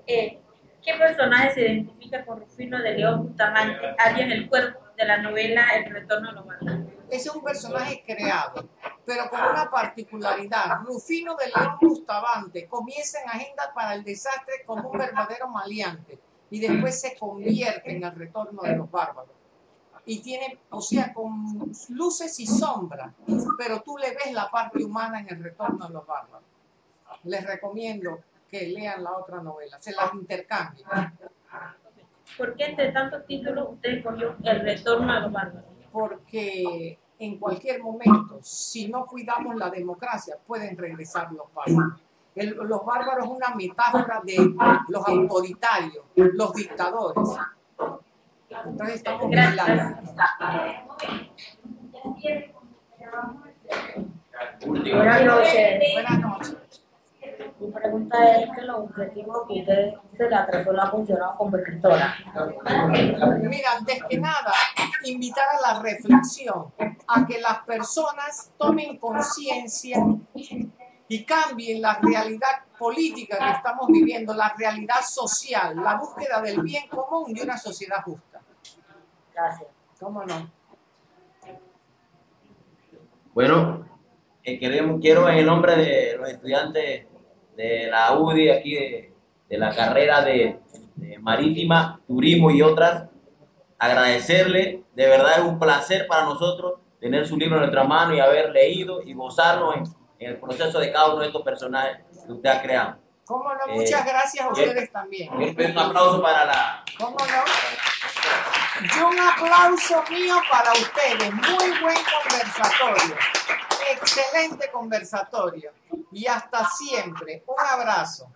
¿Qué personaje se identifica con Rufino de León Bustamante, alias el Cuervo, de la novela El Retorno a los Bárbaros? Ese es un personaje creado, pero con una particularidad. Rufino de León Bustamante comienza en Agenda para el Desastre como un verdadero maleante y después se convierte en El Retorno de los Bárbaros. Y tiene, o sea, con luces y sombras, pero tú le ves la parte humana en El Retorno de los Bárbaros. Les recomiendo que lean la otra novela, se las intercambien. ¿Por qué entre tantos títulos usted escogió El Retorno a los Bárbaros? Porque en cualquier momento, si no cuidamos la democracia, pueden regresar los bárbaros. Los bárbaros es una metáfora de los autoritarios, los dictadores. Entonces estamos vigilando. Buenas noches. Buenas noches. Mi pregunta es que los objetivos que usted se le atrasó no ha funcionado como escritora. Mira, antes que nada, invitar a la reflexión, a que las personas tomen conciencia y cambien la realidad política que estamos viviendo, la realidad social, la búsqueda del bien común de una sociedad justa. Gracias. ¿Cómo no? Bueno, quiero en el nombre de los estudiantes de la UDI aquí de la carrera de Marítima, Turismo y otras, agradecerle. De verdad es un placer para nosotros tener su libro en nuestra mano y haber leído y gozarnos en el proceso de cada uno de estos personajes que usted ha creado. ¿Cómo no? Muchas gracias a ustedes también. Quiero pedir un aplauso para la... ¿Cómo no? Y un aplauso mío para ustedes. Muy buen conversatorio. Excelente conversatorio. Y hasta siempre. Un abrazo.